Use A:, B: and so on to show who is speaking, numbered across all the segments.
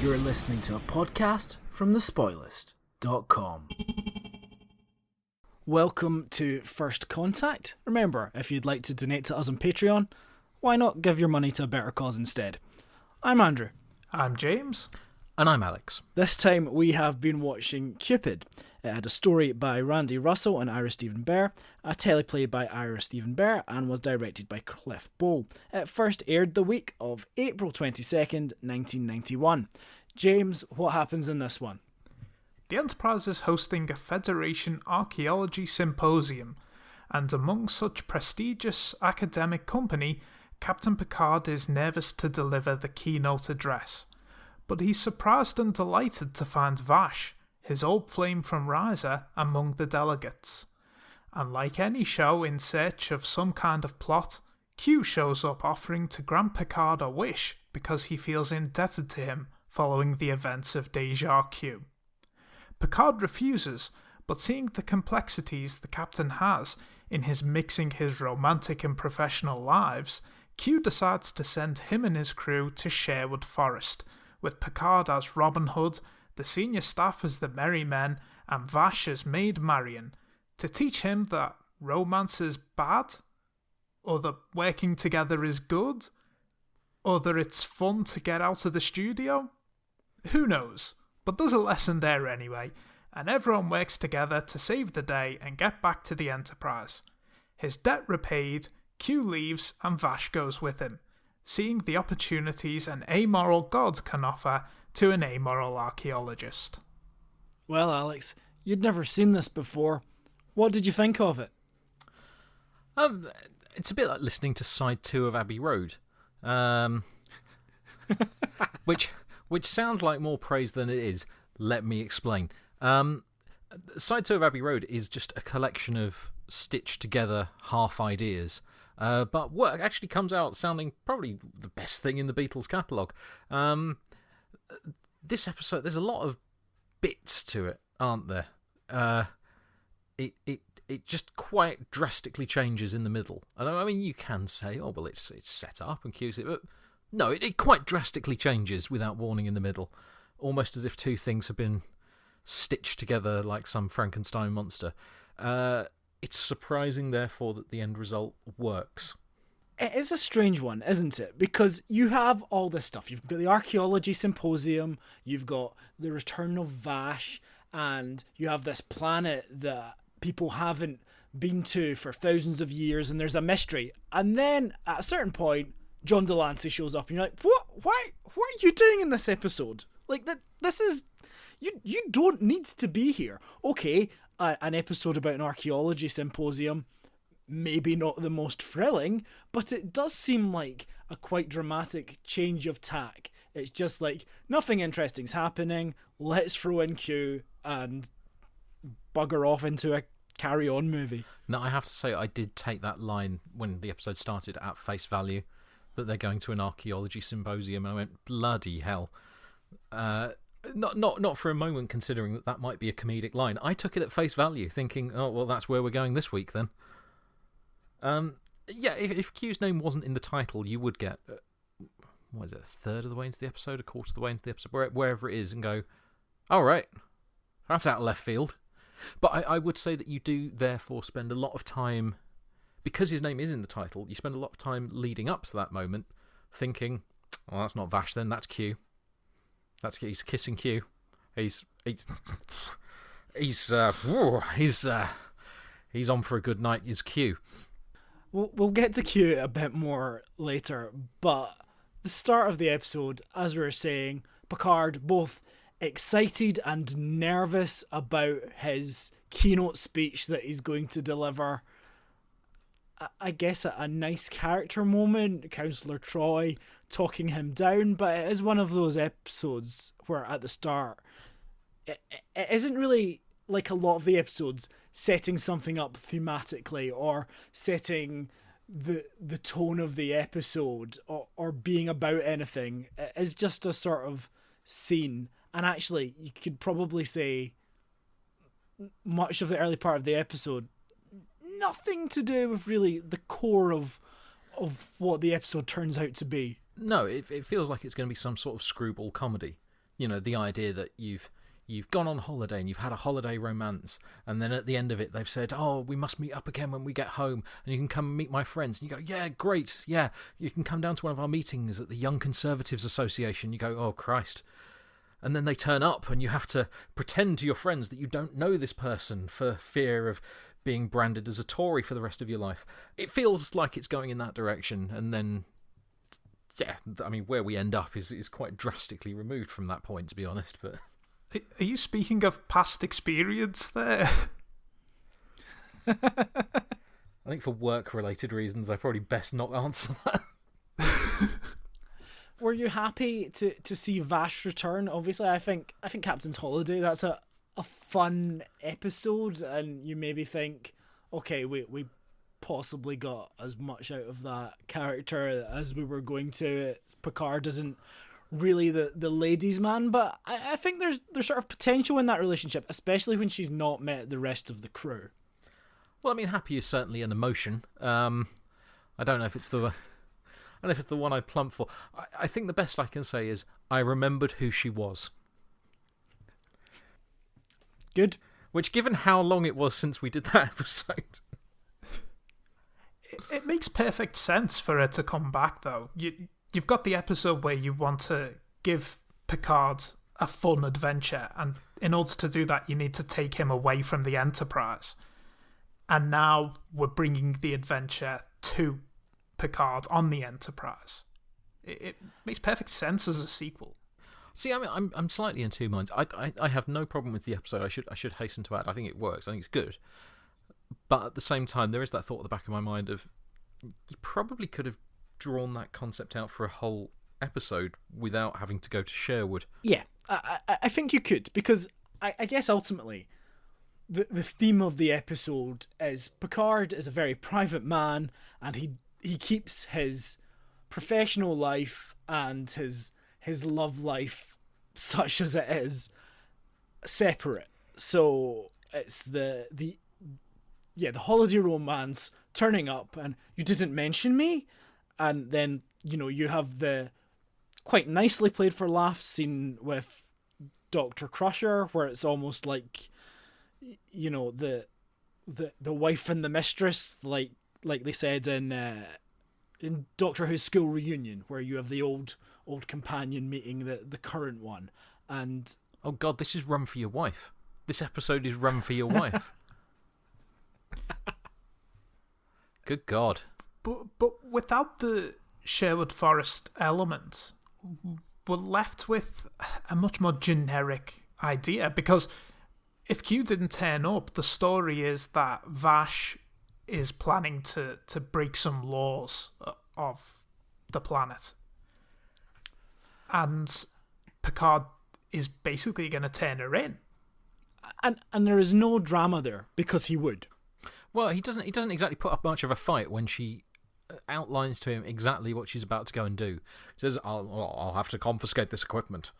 A: You're listening to a podcast from thespoilist.com. Welcome to First Contact. Remember, if you'd like to donate to us on Patreon, why not give your money to a better cause instead? I'm Andrew.
B: I'm James.
C: And I'm Alex.
A: This time we have been watching Qpid. It had a story by Randy Russell and Ira Stephen Bear, a teleplay by Ira Stephen Bear, and was directed by Cliff Bole. It first aired the week of April 22nd, 1991. James, what happens in this one?
B: The Enterprise is hosting a Federation archaeology symposium, and among such prestigious academic company, Captain Picard is nervous to deliver the keynote address. But he's surprised and delighted to find Vash, his old flame from Riser, among the delegates. And like any show in search of some kind of plot, Q shows up offering to grant Picard a wish because he feels indebted to him following the events of Deja Q. Picard refuses, but seeing the complexities the captain has in his mixing his romantic and professional lives, Q decides to send him and his crew to Sherwood Forest, with Picard as Robin Hood, the senior staff as the Merry Men, and Vash as Maid Marian, to teach him that romance is bad, or that working together is good, or that it's fun to get out of the studio. Who knows? But there's a lesson there anyway, and everyone works together to save the day and get back to the Enterprise. His debt repaid, Q leaves and Vash goes with him, seeing the opportunities an amoral god can offer to an amoral archaeologist.
A: Well, Alex, you'd never seen this before. What did you think of it?
C: It's a bit like listening to side 2 of Abbey Road, which sounds like more praise than it is. Let me explain. Side 2 of Abbey Road is just a collection of stitched together half ideas. But work actually comes out sounding probably the best thing in the Beatles catalogue. This episode, there's a lot of bits to it, aren't there? It just quite drastically changes in the middle. And I mean, you can say, oh, well, it's set up and cues it, but no, it quite drastically changes without warning in the middle, almost as if two things have been stitched together like some Frankenstein monster. It's surprising, therefore, that the end result works.
A: It is a strange one, isn't it? Because you have all this stuff. You've got the archaeology symposium, you've got the return of Vash, and you have this planet that people haven't been to for thousands of years, and there's a mystery. And then, at a certain point, John Delancey shows up, and you're like, what? Why? What are you doing in this episode? Like, this is... You don't need to be here. Okay, an episode about an archaeology symposium, maybe not the most thrilling, but it does seem like a quite dramatic change of tack. It's just like, nothing interesting's happening, let's throw in Q and bugger off into a carry-on movie.
C: Now, I have to say, I did take that line when the episode started at face value, that they're going to an archaeology symposium, and I went, bloody hell. Not for a moment considering that might be a comedic line. I took it at face value, thinking, oh, well, that's where we're going this week then. Yeah, if Q's name wasn't in the title, you would get, what is it, a third of the way into the episode, a quarter of the way into the episode, wherever it is, and go, all right, that's out of left field. But I would say that you do therefore spend a lot of time, because his name is in the title, you spend a lot of time leading up to that moment, thinking, well, that's not Vash then, that's Q. He's kissing Q. He's on for a good night. Is Q.
A: We'll get to Q a bit more later, but the start of the episode, as we were saying, Picard both excited and nervous about his keynote speech that he's going to deliver. I guess a nice character moment, Councillor Troy talking him down, but it is one of those episodes where at the start it isn't really like a lot of the episodes setting something up thematically or setting the tone of the episode or being about anything. It is just a sort of scene, and actually you could probably say much of the early part of the episode nothing to do with really the core of what the episode turns out to be.
C: No, it feels like it's going to be some sort of screwball comedy. the idea that you've gone on holiday and you've had a holiday romance, and then at the end of it they've said, oh, we must meet up again when we get home, and you can come meet my friends. And you go, yeah, great, yeah, you can come down to one of our meetings at the Young Conservatives Association. You go, oh, Christ. And then they turn up and you have to pretend to your friends that you don't know this person for fear of being branded as a Tory for the rest of your life. It feels like it's going in that direction, and then, yeah, I mean, where we end up is quite drastically removed from that point, to be honest, but...
B: Are you speaking of past experience there?
C: I think for work-related reasons, I probably best not answer that.
A: Were you happy to see Vash return? Obviously, I think Captain's Holiday, that's a fun episode, and you maybe think, okay, we possibly got as much out of that character as we were going to. Picard isn't really the ladies' man, but I think there's sort of potential in that relationship, especially when she's not met the rest of the crew.
C: Well, I mean, happy is certainly an emotion. I don't know if it's the one I'd plump for. I think the best I can say is I remembered who she was.
A: Good.
C: Which, given how long it was since we did that episode...
B: It makes perfect sense for her to come back, though. You've got the episode where you want to give Picard a fun adventure, and in order to do that, you need to take him away from the Enterprise. And now we're bringing the adventure to Picard on the Enterprise. It makes perfect sense as a sequel.
C: See, I mean, I'm slightly in two minds. I have no problem with the episode. I should hasten to add. I think it works. I think it's good. But at the same time, there is that thought at the back of my mind of you probably could have drawn that concept out for a whole episode without having to go to Sherwood.
A: Yeah, I think you could, because I guess ultimately the theme of the episode is Picard is a very private man, and he keeps his professional life and his love life, such as it is, separate. So it's the holiday romance turning up, and you didn't mention me, and then you have the quite nicely played for laughs scene with Dr. Crusher, where it's almost like the wife and the mistress, like they said in Doctor Who's School Reunion, where you have the old companion meeting the current one. And
C: oh god, this is Run for Your Wife. This episode is Run for Your Wife. Good god.
B: But without the Sherwood Forest element, we're left with a much more generic idea, because if Q didn't turn up, the story is that Vash is planning to break some laws of the planet. And Picard is basically going to turn her in.
A: And there is no drama there, because he would.
C: Well, he doesn't exactly put up much of a fight when she outlines to him exactly what she's about to go and do. She says, I'll have to confiscate this equipment.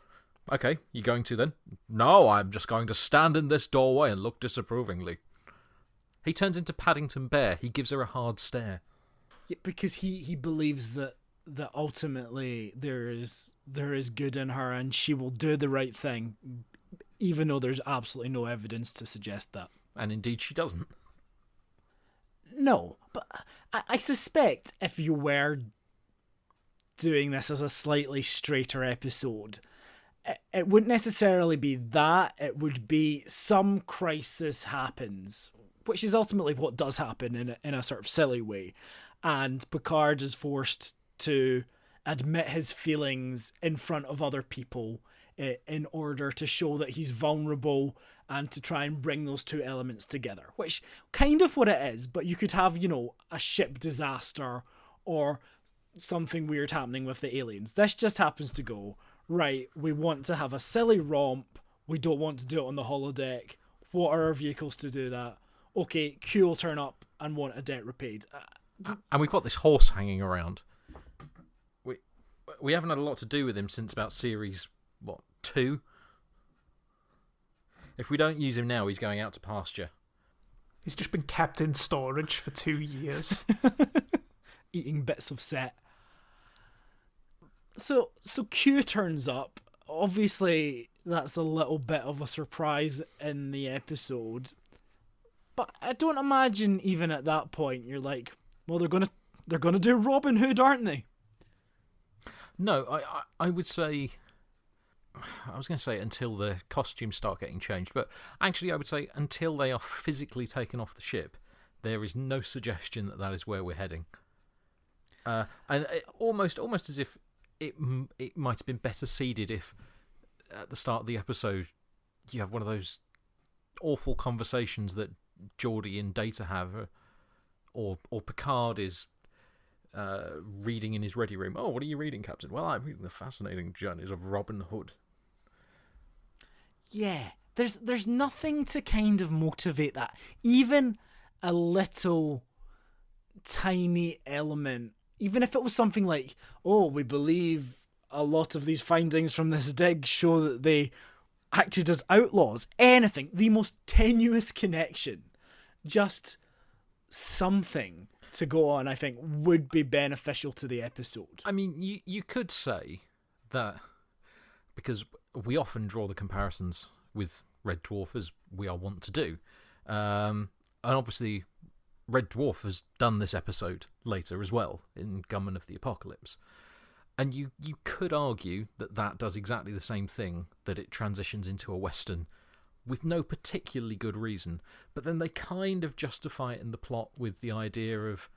C: Okay, you going to then? No, I'm just going to stand in this doorway and look disapprovingly. He turns into Paddington Bear. He gives her a hard stare.
A: Yeah, because he believes that ultimately there is good in her, and she will do the right thing, even though there's absolutely no evidence to suggest that.
C: And indeed she doesn't.
A: No, but I suspect if you were doing this as a slightly straighter episode, it wouldn't necessarily be that. It would be some crisis happens, which is ultimately what does happen in a sort of silly way. And Picard is forced to admit his feelings in front of other people in order to show that he's vulnerable and to try and bring those two elements together, which kind of what it is, but you could have, a ship disaster or something weird happening with the aliens. This just happens to go, right, we want to have a silly romp, we don't want to do it on the holodeck, what are our vehicles to do that? Okay, Q will turn up and want a debt repaid.
C: And we've got this horse hanging around. We haven't had a lot to do with him since about series, 2? If we don't use him now, he's going out to pasture.
B: He's just been kept in storage for 2 years.
A: Eating bits of set. So Q turns up, obviously that's a little bit of a surprise in the episode, but I don't imagine even at that point you're like, well, they're gonna do Robin Hood, aren't they?
C: No, I would say, I was going to say until the costumes start getting changed, but actually I would say until they are physically taken off the ship, there is no suggestion that that is where we're heading. And almost as if it might have been better seeded if at the start of the episode you have one of those awful conversations that Geordie and Data have, or Picard is reading in his ready room. Oh, what are you reading, Captain? Well, I'm reading The Fascinating Journeys of Robin Hood.
A: Yeah, there's nothing to kind of motivate that. Even a little tiny element, even if it was something like, oh, we believe a lot of these findings from this dig show that they acted as outlaws. Anything, the most tenuous connection, just something to go on, I think, would be beneficial to the episode.
C: I mean, you could say that, because we often draw the comparisons with Red Dwarf, as we are wont to do, and obviously Red Dwarf has done this episode later as well in Gunman of the Apocalypse, and you could argue that that does exactly the same thing, that it transitions into a Western with no particularly good reason, but then they kind of justify it in the plot with the idea of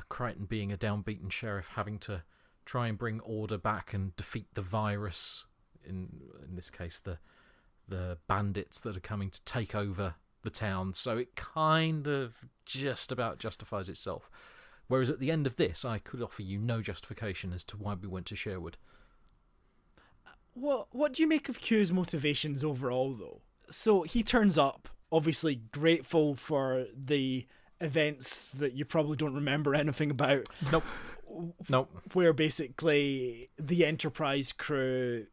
C: Crichton being a downbeaten sheriff having to try and bring order back and defeat the virus, in this case the bandits that are coming to take over the town, so it kind of just about justifies itself. Whereas at the end of this, I could offer you no justification as to why we went to Sherwood.
A: What do you make of Q's motivations overall, though? So he turns up, obviously grateful for the events that you probably don't remember anything about.
C: Nope.
A: Where basically the Enterprise crew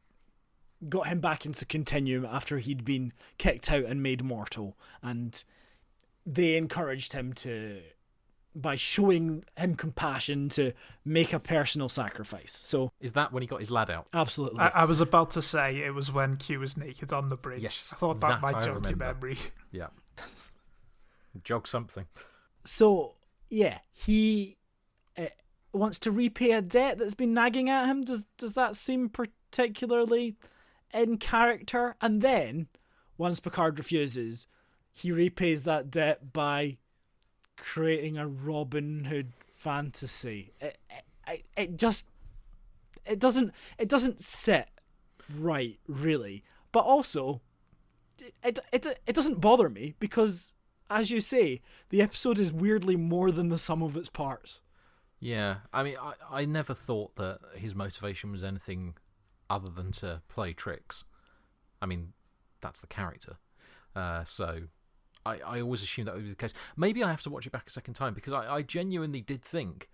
A: got him back into Continuum after he'd been kicked out and made mortal, and they encouraged him to, by showing him compassion, to make a personal sacrifice. So
C: is that when he got his lad out?
A: Absolutely.
B: I was about to say it was when Q was naked on the bridge.
C: Yes,
B: I thought that might jog your
C: remember.
B: memory.
C: Yeah. Jog something.
A: So, yeah, he wants to repay a debt that's been nagging at him. Does that seem particularly in character? And then, once Picard refuses, he repays that debt by creating a Robin Hood fantasy. It doesn't sit right, really. But also, it doesn't bother me because, as you say, the episode is weirdly more than the sum of its parts.
C: Yeah, I mean, I never thought that his motivation was anything other than to play tricks. I mean, that's the character. So I always assumed that would be the case. Maybe I have to watch it back a second time, because I genuinely did think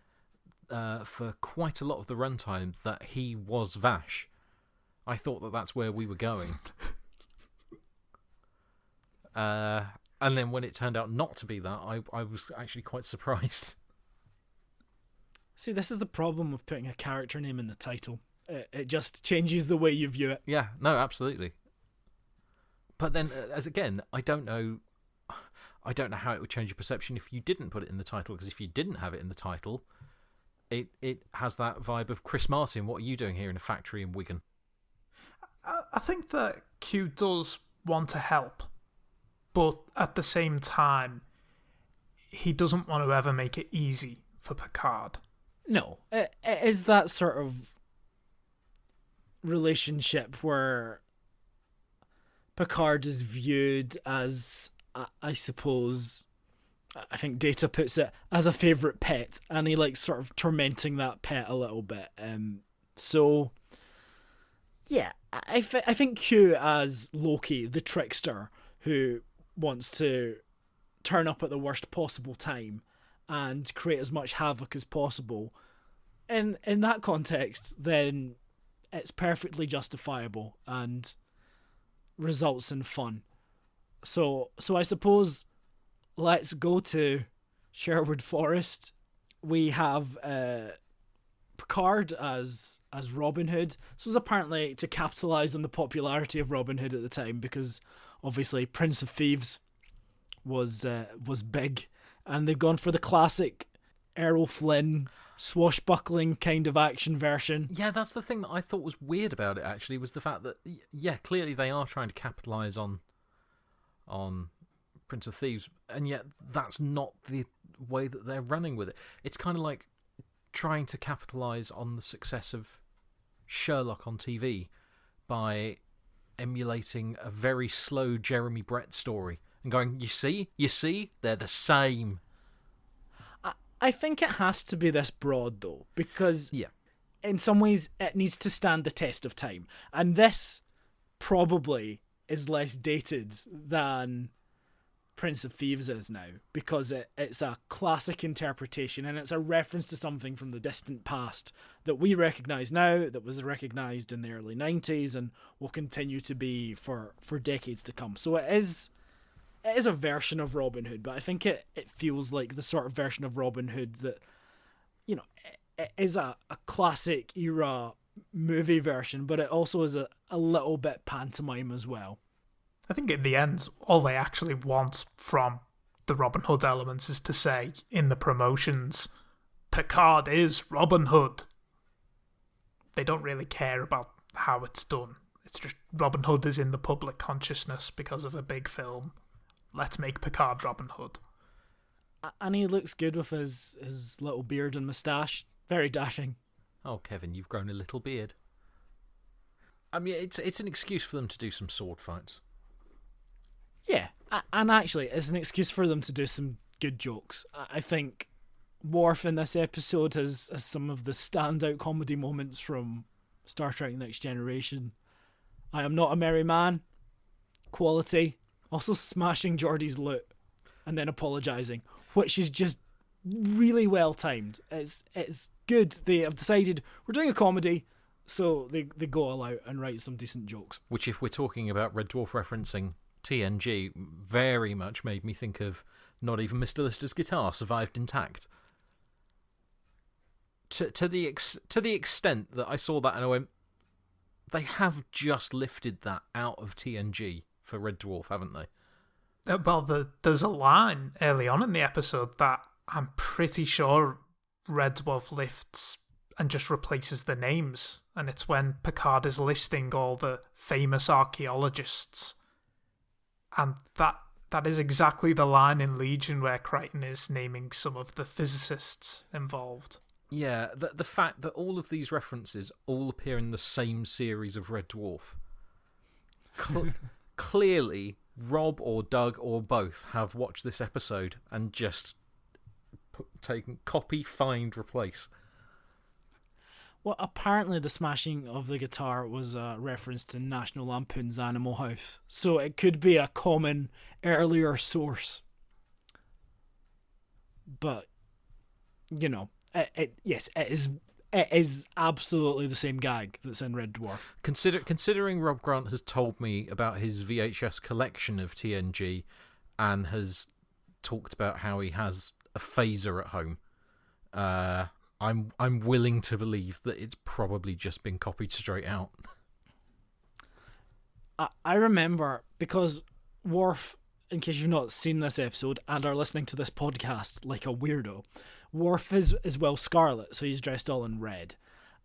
C: for quite a lot of the runtime that he was Vash. I thought that that's where we were going. And then when it turned out not to be that, I was actually quite surprised.
A: See, this is the problem with putting a character name in the title. It just changes the way you view it.
C: Yeah, no, absolutely. But then, as again, I don't know how it would change your perception if you didn't put it in the title, because if you didn't have it in the title, it has that vibe of Chris Martin. What are you doing here in a factory in Wigan?
B: I think that Q does want to help, but at the same time, he doesn't want to ever make it easy for Picard.
A: No, it is that sort of relationship where Picard is viewed as, I suppose, I think Data puts it, as a favourite pet, and he likes sort of tormenting that pet a little bit. So, yeah, I think Q as Loki, the trickster, who wants to turn up at the worst possible time and create as much havoc as possible, in that context, then it's perfectly justifiable and results in fun. So I suppose let's go to Sherwood Forest. We have Picard as Robin Hood. This was apparently to capitalise on the popularity of Robin Hood at the time, because obviously Prince of Thieves was big, and they've gone for the classic Errol Flynn swashbuckling kind of action version.
C: Yeah, that's the thing that I thought was weird about it, actually, was the fact that, yeah, clearly they are trying to capitalise on Prince of Thieves, and yet that's not the way that they're running with it. It's kind of like trying to capitalise on the success of Sherlock on TV by emulating a very slow Jeremy Brett story and going, you see, they're the same.
A: I think it has to be this broad, though, because in some ways it needs to stand the test of time. And this probably is less dated than Prince of Thieves is now, because it's a classic interpretation and it's a reference to something from the distant past that we recognise now, that was recognised in the early 90s and will continue to be for decades to come. So it is a version of Robin Hood, but I think it feels like the sort of version of Robin Hood that, you know, it is a classic era movie version, but it also is a little bit pantomime as well.
B: I think in the end, all they actually want from the Robin Hood elements is to say in the promotions, Picard is Robin Hood. They don't really care about how it's done. It's just Robin Hood is in the public consciousness because of a big film. Let's make Picard Robin Hood.
A: And he looks good with his little beard and moustache. Very dashing.
C: Oh, Kevin, you've grown a little beard. I mean, it's an excuse for them to do some sword fights.
A: Yeah, and actually, it's an excuse for them to do some good jokes. I think Worf in this episode has some of the standout comedy moments from Star Trek Next Generation. I am not a merry man. Quality. Also smashing Geordie's loot and then apologising, which is just really well timed. It's good. They have decided we're doing a comedy, so they go all out and write some decent jokes.
C: Which, if we're talking about Red Dwarf referencing TNG, very much made me think of Not Even Mr. Lister's Guitar Survived Intact. To the extent that I saw that and I went, they have just lifted that out of TNG for Red Dwarf, haven't they?
B: Well, there's a line early on in the episode that I'm pretty sure Red Dwarf lifts and just replaces the names, and it's when Picard is listing all the famous archaeologists, and that is exactly the line in Legion where Crichton is naming some of the physicists involved.
C: Yeah, the fact that all of these references all appear in the same series of Red Dwarf. Clearly, Rob or Doug or both have watched this episode and just taken copy, find, replace.
A: Well, apparently the smashing of the guitar was a reference to National Lampoon's Animal House, so it could be a common earlier source. But, you know, it is absolutely the same gag that's in Red Dwarf.
C: Considering Rob Grant has told me about his VHS collection of TNG and has talked about how he has a phaser at home, I'm willing to believe that it's probably just been copied straight out.
A: I remember, because Worf, in case you've not seen this episode and are listening to this podcast like a weirdo, Worf is Will Scarlet, so he's dressed all in red.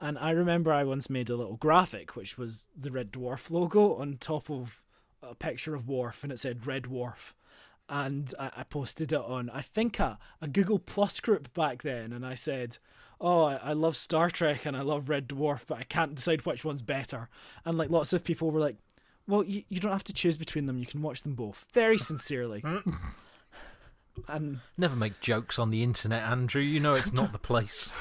A: And I remember I once made a little graphic, which was the Red Dwarf logo on top of a picture of Worf, and it said Red Dwarf. And I posted it on, I think, a Google Plus group back then, and I said, oh, I love Star Trek and I love Red Dwarf, but I can't decide which one's better. And like lots of people were like, well, you don't have to choose between them, you can watch them both. Very sincerely. And
C: never make jokes on the internet, Andrew. You know it's not the place.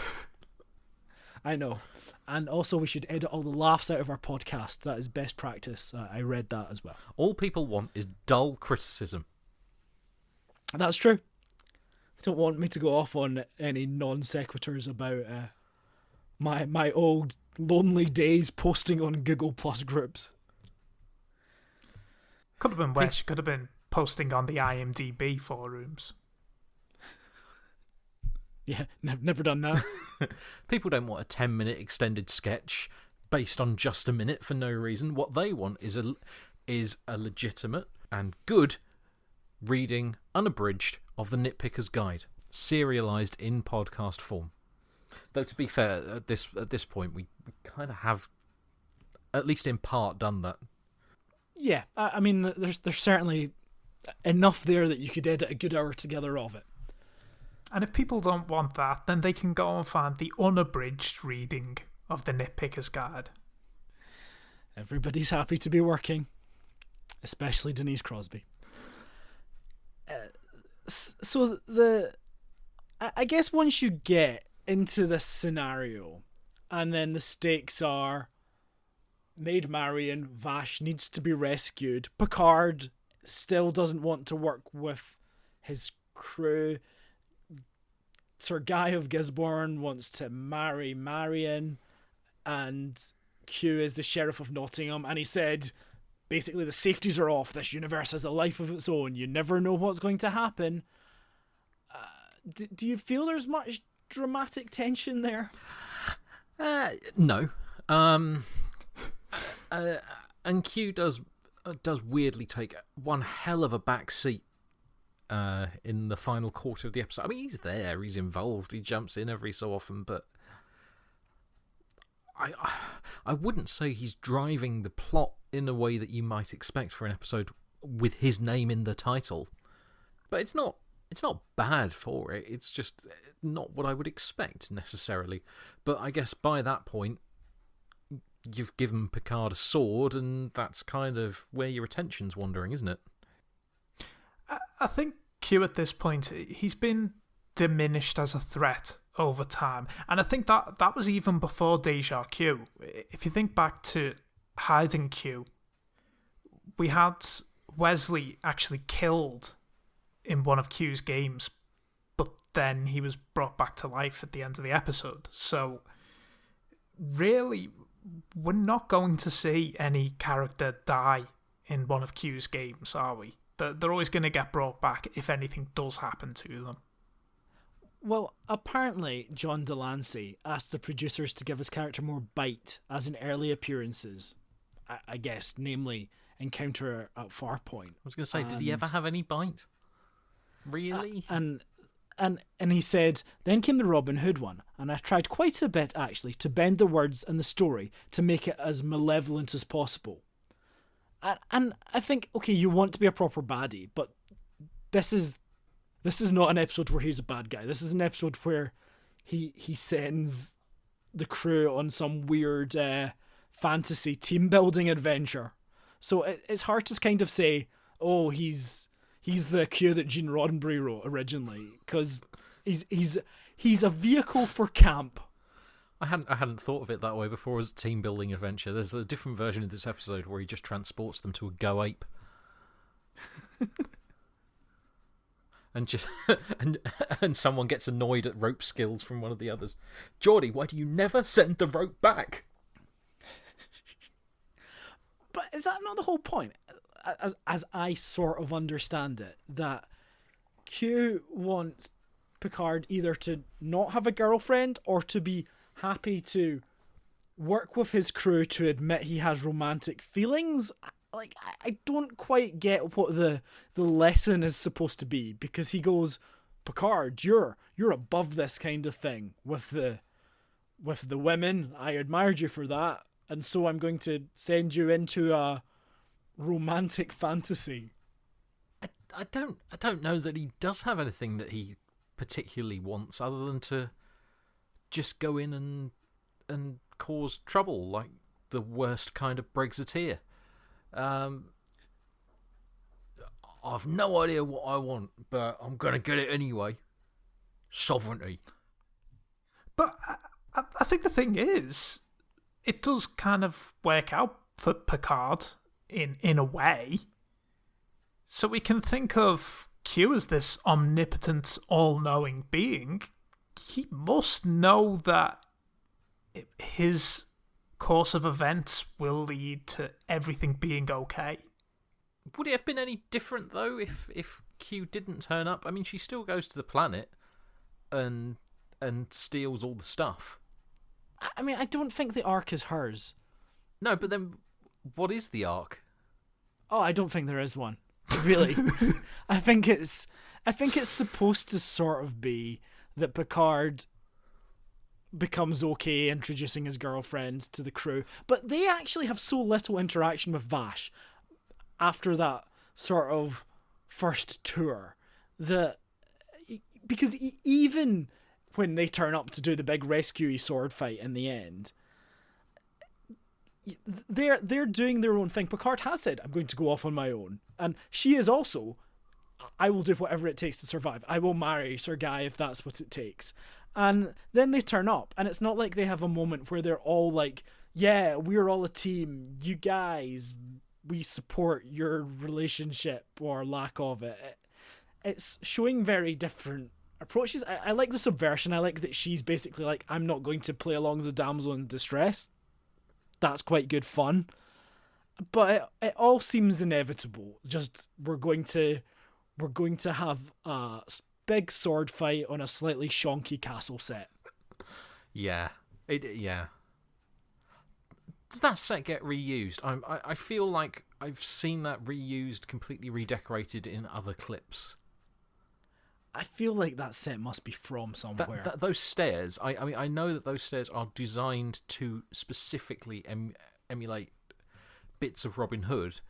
A: I know. And also we should edit all the laughs out of our podcast. That is best practice. I read that as well.
C: All people want is dull criticism.
A: That's true. They don't want me to go off on any non sequiturs about my old lonely days posting on Google Plus groups.
B: Could have been worse. You could have been posting on the IMDb forums.
A: Yeah, never done that.
C: People don't want a 10-minute extended sketch based on just a minute for no reason. What they want is a legitimate and good reading, unabridged, of the Nitpicker's Guide, serialised in podcast form. Though, to be fair, at this point, we kind of have, at least in part, done that.
A: Yeah, I mean, there's certainly enough there that you could edit a good hour together of it.
B: And if people don't want that, then they can go and find the unabridged reading of the Nitpicker's Guide.
A: Everybody's happy to be working, especially Denise Crosby. So I guess once you get into this scenario, and then the stakes are Maid Marian, Vash needs to be rescued, Picard still doesn't want to work with his crew, Sir Guy of Gisborne wants to marry Marian, and Q is the Sheriff of Nottingham, and he said basically the safeties are off, this universe has a life of its own, you never know what's going to happen. Do you feel there's much dramatic tension there?
C: No. And Q does weirdly take one hell of a back seat in the final quarter of the episode. I mean, he's there, he's involved, he jumps in every so often, but I wouldn't say he's driving the plot in a way that you might expect for an episode with his name in the title. But it's not bad for it. It's just not what I would expect necessarily. But I guess by that point, you've given Picard a sword, and that's kind of where your attention's wandering, isn't it?
B: I think Q at this point, he's been diminished as a threat over time. And I think that was even before Deja Q. If you think back to Hiding Q, we had Wesley actually killed in one of Q's games, but then he was brought back to life at the end of the episode. So really, we're not going to see any character die in one of Q's games, are we? They're always going to get brought back if anything does happen to them.
A: Well, apparently John Delancey asked the producers to give his character more bite, as in early appearances, I guess, namely Encounter at Farpoint.
C: I was going to say, did he ever have any bite? Really?
A: And he said, then came the Robin Hood one, and I tried quite a bit, actually, to bend the words and the story to make it as malevolent as possible. And I think, okay, you want to be a proper baddie, but this is not an episode where he's a bad guy. This is an episode where he sends the crew on some weird fantasy team-building adventure. So it's hard to kind of say, oh, he's the Q that Gene Roddenberry wrote originally, because he's a vehicle for camp.
C: I hadn't thought of it that way before as a team-building adventure. There's a different version of this episode where he just transports them to a Go Ape. and someone gets annoyed at rope skills from one of the others. Geordie, why do you never send the rope back?
A: But is that not the whole point? As I sort of understand it, that Q wants Picard either to not have a girlfriend or to be happy to work with his crew to admit he has romantic feelings. Like, I don't quite get what the lesson is supposed to be, because he goes, Picard, you're above this kind of thing with the women. I admired you for that, and so I'm going to send you into a romantic fantasy.
C: I don't know that he does have anything that he particularly wants other than to just go in and cause trouble like the worst kind of Brexiteer. I've no idea what I want, but I'm going to get it anyway. Sovereignty.
B: But I think the thing is, it does kind of work out for Picard in a way. So we can think of Q as this omnipotent, all-knowing being. He must know that his course of events will lead to everything being okay.
C: Would it have been any different, though, if Q didn't turn up? I mean, she still goes to the planet and and steals all the stuff.
A: I mean, I don't think the Ark is hers.
C: No, but then what is the Ark?
A: Oh, I don't think there is one. Really. I think it's supposed to sort of be that Picard becomes okay introducing his girlfriend to the crew, but they actually have so little interaction with Vash after that sort of first tour that, because even when they turn up to do the big rescue sword fight in the end, they're doing their own thing. Picard has said, I'm going to go off on my own, and she is also, I will do whatever it takes to survive. I will marry Sir Guy if that's what it takes. And then they turn up, and it's not like they have a moment where they're all like, yeah, we're all a team, you guys, we support your relationship or lack of it. It's showing very different approaches. I like the subversion. I like that she's basically like, I'm not going to play along as a damsel in distress. That's quite good fun. But it all seems inevitable. Just we're going to have a big sword fight on a slightly shonky castle set.
C: Yeah. Does that set get reused? I feel like I've seen that reused, completely redecorated in other clips.
A: I feel like that set must be from somewhere.
C: Those stairs, I mean, I know that those stairs are designed to specifically emulate bits of Robin Hood,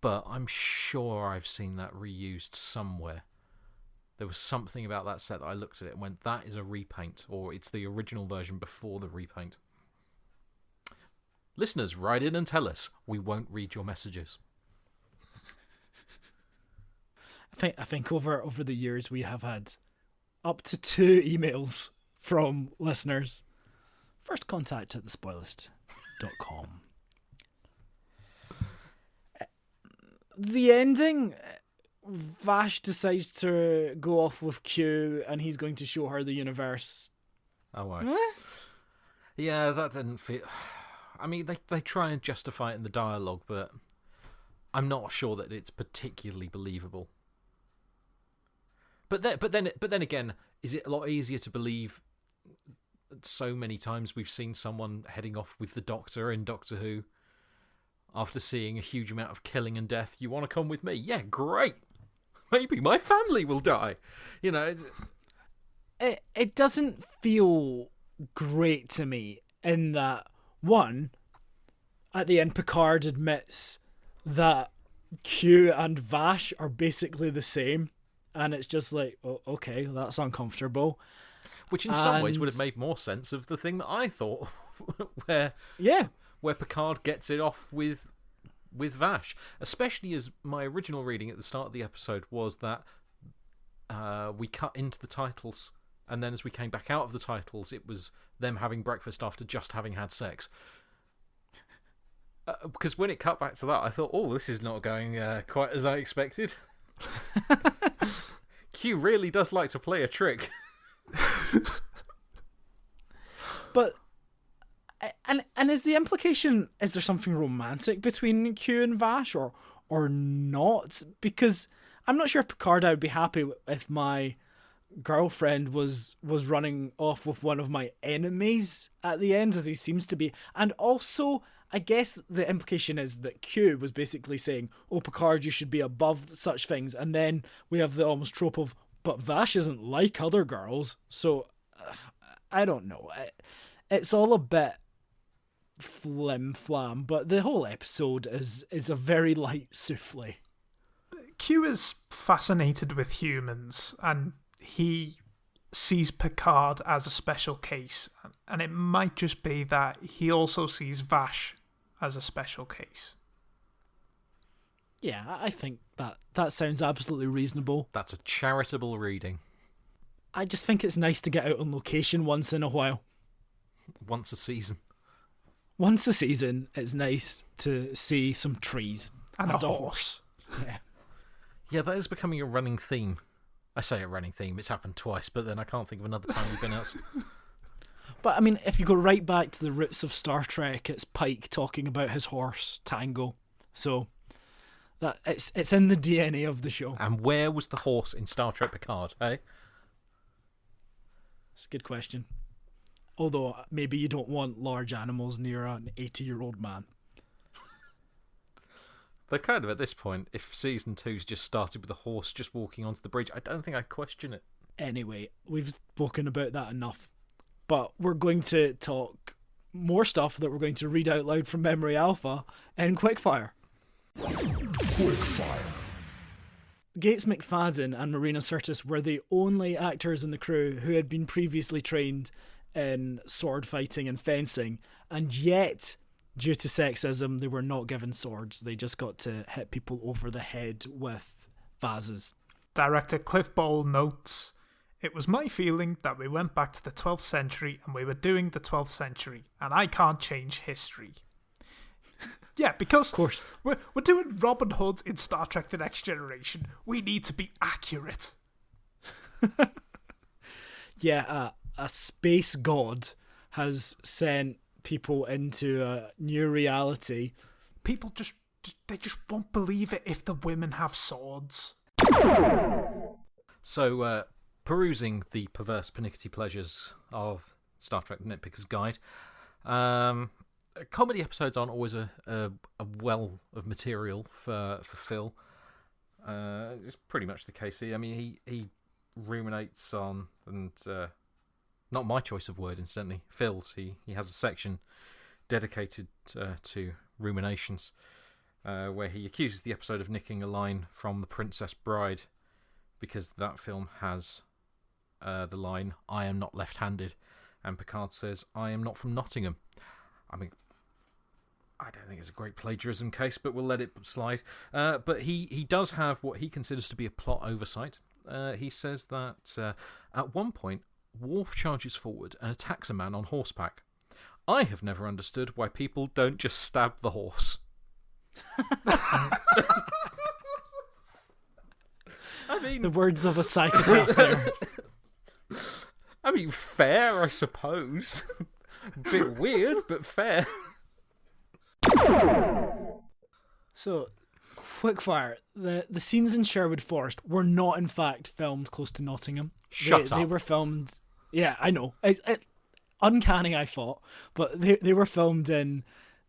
C: but I'm sure I've seen that reused somewhere. There was something about that set that I looked at it and went, that is a repaint, or it's the original version before the repaint. Listeners, write in and tell us. We won't read your messages.
A: I think over the years we have had up to 2 emails from listeners. First contact at thespoilist.com. The ending, Vash decides to go off with Q and he's going to show her the universe.
C: Oh, right. Yeah, that didn't feel... I mean, they try and justify it in the dialogue, but I'm not sure that it's particularly believable. But then again, is it a lot easier to believe? So many times we've seen someone heading off with the Doctor in Doctor Who after seeing a huge amount of killing and death. You want to come with me? Yeah, great. Maybe my family will die. You know,
A: it doesn't feel great to me in that, one, at the end Picard admits that Q and Vash are basically the same. And it's just like, oh, okay, that's uncomfortable.
C: Which in some ways would have made more sense of the thing that I thought, where Picard gets it off with Vash. Especially as my original reading at the start of the episode was that we cut into the titles, and then as we came back out of the titles, it was them having breakfast after just having had sex. Because when it cut back to that, I thought, oh, this is not going quite as I expected. Q really does like to play a trick. But and is the implication, is there something romantic between Q and Vash or not? Because I'm not sure if Picard, I would be happy if my girlfriend was running off with one of my enemies at the end, as he seems to be. And also, I guess the implication is that Q was basically saying, oh, Picard, you should be above such things. And then we have the almost trope of, but Vash isn't like other girls. So, I don't know. It's all a bit flim-flam, but the whole episode is a very light souffle.
B: Q is fascinated with humans, and he sees Picard as a special case. And it might just be that he also sees Vash as a special case.
A: Yeah, I think that sounds absolutely reasonable.
C: That's a charitable reading.
A: I just think it's nice to get out on location once in a while.
C: Once a season.
A: Once a season, it's nice to see some trees.
B: And a horse.
A: Yeah.
C: Yeah, that is becoming a running theme. I say a running theme, it's happened twice, but then I can't think of another time we've been out.
A: But, I mean, if you go right back to the roots of Star Trek, it's Pike talking about his horse, Tango. So, that it's in the DNA of the show.
C: And where was the horse in Star Trek Picard, eh?
A: It's a good question. Although maybe you don't want large animals near an 80-year-old man.
C: They're kind of at this point, if season 2's just started with a horse just walking onto the bridge, I don't think I'd question it.
A: Anyway, we've spoken about that enough. But we're going to talk more stuff that we're going to read out loud from Memory Alpha in Quickfire.
D: Quickfire.
A: Gates McFadden and Marina Sirtis were the only actors in the crew who had been previously trained in sword fighting and fencing, and yet, due to sexism, they were not given swords. They just got to hit people over the head with vases.
B: Director Cliff Ball notes, "It was my feeling that we went back to the 12th century and we were doing the 12th century, and I can't change history." Yeah, because
A: Of course.
B: we're doing Robin Hood in Star Trek The Next Generation. We need to be accurate.
A: Yeah, a space god has sent people into a new reality.
B: People they just won't believe it if the women have swords.
C: So, perusing the perverse pernickety pleasures of Star Trek The Nitpicker's Guide, comedy episodes aren't always a well of material for Phil. It's pretty much the case here. I mean, he ruminates on, and not my choice of word, incidentally, Phil's. He has a section dedicated to ruminations, where he accuses the episode of nicking a line from The Princess Bride, because that film has the line, "I am not left-handed," and Picard says, "I am not from Nottingham." I mean, I don't think it's a great plagiarism case, but we'll let it slide. But he does have what he considers to be a plot oversight. He says that at one point, Worf charges forward and attacks a man on horseback. "I have never understood why people don't just stab the horse." I mean,
A: The words of a psychopath there.
C: I mean, fair, I suppose. Bit weird, but fair.
A: So, quickfire. The scenes in Sherwood Forest were not, in fact, filmed close to Nottingham.
C: Shut
A: They
C: up.
A: were filmed... Yeah, I know. Uncanny, I thought. But they were filmed in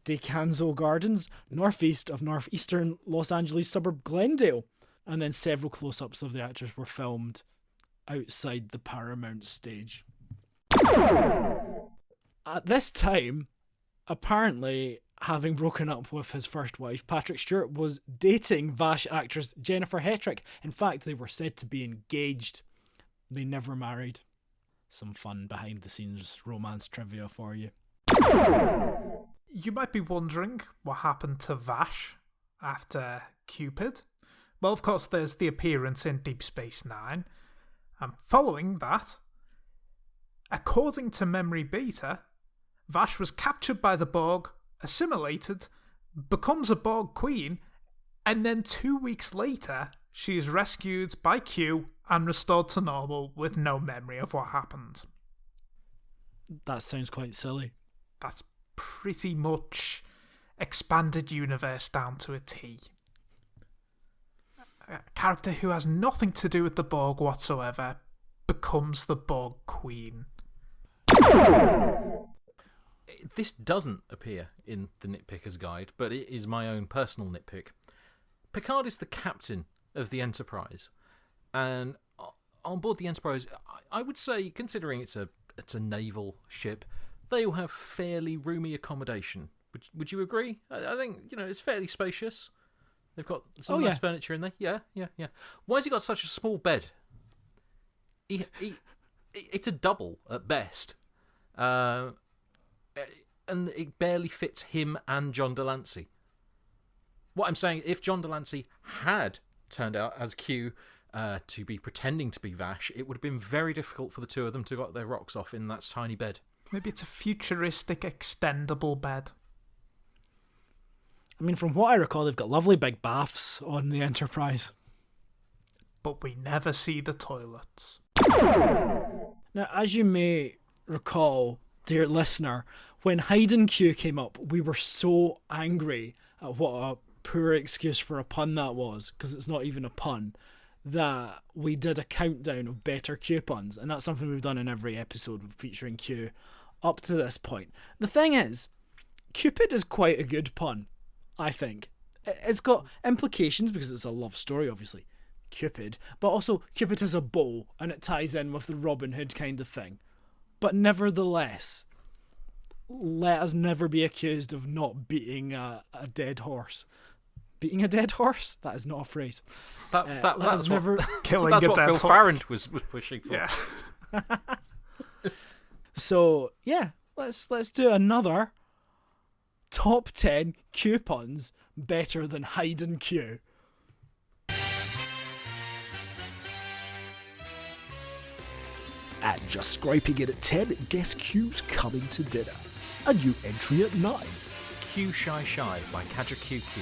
A: Descanso Gardens, northeast of northeastern Los Angeles suburb Glendale. And then several close-ups of the actors were filmed outside the Paramount stage. At this time, apparently, having broken up with his first wife, Patrick Stewart was dating Vash actress Jennifer Hetrick. In fact, they were said to be engaged. They never married. Some fun behind-the-scenes romance trivia for you.
B: You might be wondering what happened to Vash after Qpid. Well, of course, there's the appearance in Deep Space Nine. And following that, according to Memory Beta, Vash was captured by the Borg, assimilated, becomes a Borg queen, and then 2 weeks later, she is rescued by Q and restored to normal with no memory of what happened.
A: That sounds quite silly.
B: That's pretty much expanded universe down to a T. A character who has nothing to do with the Borg whatsoever becomes the Borg queen.
C: This doesn't appear in the Nitpicker's Guide, but it is my own personal nitpick. Picard is the captain of the Enterprise, and on board the Enterprise, I would say, considering it's a naval ship, they all have fairly roomy accommodation. Would you agree? I think, it's fairly spacious. They've got some nice furniture in there. Yeah. Why has he got such a small bed? It's a double at best. And it barely fits him and John Delancey. What I'm saying, if John Delancey had turned out as Q to be pretending to be Vash, it would have been very difficult for the two of them to get their rocks off in that tiny bed.
B: Maybe it's a futuristic extendable bed.
A: I mean, from what I recall, they've got lovely big baths on the Enterprise.
B: But we never see the toilets.
A: Now, as you may recall, dear listener, when Hayden Q came up, we were so angry at what a poor excuse for a pun that was, because it's not even a pun, that we did a countdown of better Q puns, and that's something we've done in every episode featuring Q up to this point. The thing is, Qpid is quite a good pun, I think. It's got implications because it's a love story, obviously, Qpid, but also Qpid has a bow and it ties in with the Robin Hood kind of thing. But nevertheless, let us never be accused of not beating a dead horse. Beating a dead horse? That is not a phrase.
C: That's
A: never
B: Killing
C: that's
B: a
C: what
B: dead
C: Phil
B: horse.
C: Farrand was pushing for.
B: Yeah.
A: So yeah, let's do another top 10 Q puns better than Haydn Q.
D: And just scraping it at 10, guess Q's coming to dinner. A new entry at 9.
C: Q Shy Shy by Kaja QQ.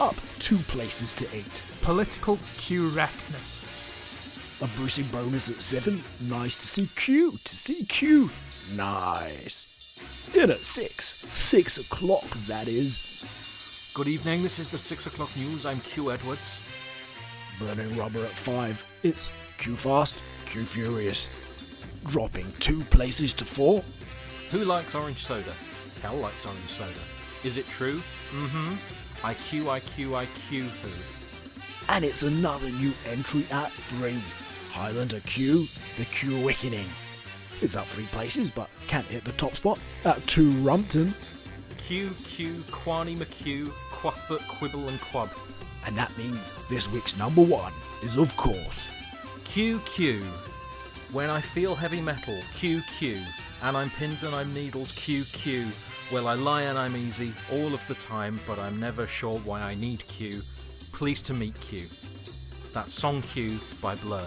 D: Up 2 places to 8.
B: Political correctness.
D: A bruising bonus at 7. Nice to see Q. Nice. In at 6. 6 o'clock, that is.
C: Good evening, this is the 6 o'clock news. I'm Q Edwards.
D: Burning rubber at 5. It's Q fast, Q furious. Dropping 2 places to 4.
C: Who likes orange soda? Cal likes orange soda. Is it true? Mm-hmm. IQ who?
D: And it's another new entry at 3. Highlander Q, the Q Awakening. It's up 3 places, but can't hit the top spot. At 2 Rumpton.
C: QQ, Quani McQ, Quaffbut, Quibble and Quab.
D: And that means this week's number 1 is, of course,
C: QQ. When I feel heavy metal, QQ. And I'm pins and I'm needles, QQ. Well, I lie and I'm easy all of the time, but I'm never sure why I need Q. Pleased to meet Q. That's Song Q by Blur.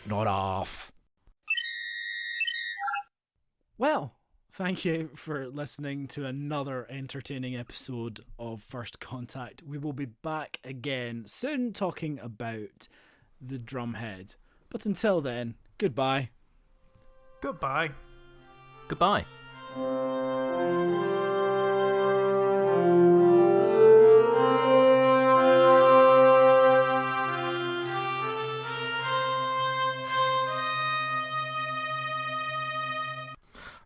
D: not off.
A: Well, thank you for listening to another entertaining episode of First Contact. We will be back again soon talking about the drumhead. But until then, goodbye.
B: Goodbye.
C: Goodbye.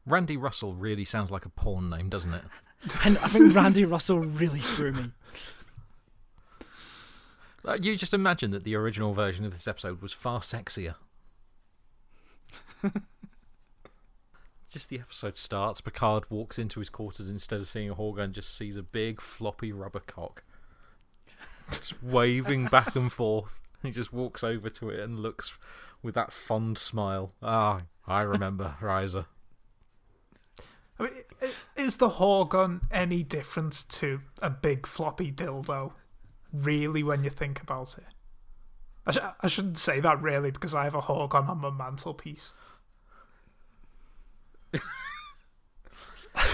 C: Randy Russell really sounds like a porn name, doesn't it?
A: And I think Randy Russell really threw me.
C: You just imagine that the original version of this episode was far sexier. Just the episode starts, Picard walks into his quarters, instead of seeing a Horgan, just sees a big floppy rubber cock. Just waving back and forth. He just walks over to it and looks with that fond smile. Ah, I remember, Riser.
B: I mean, is the Horgan any different to a big floppy dildo? Really, when you think about it? I shouldn't say that really, because I have a Horgan on my mantelpiece.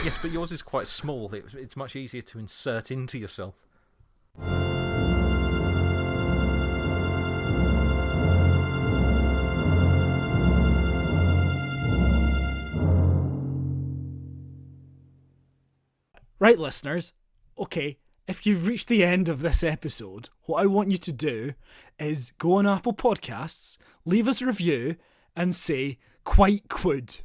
C: Yes, but yours is quite small. It's much easier to insert into yourself.
A: Right, listeners. Okay, if you've reached the end of this episode, what I want you to do is go on Apple Podcasts, leave us a review, and say, "Quite Qpid."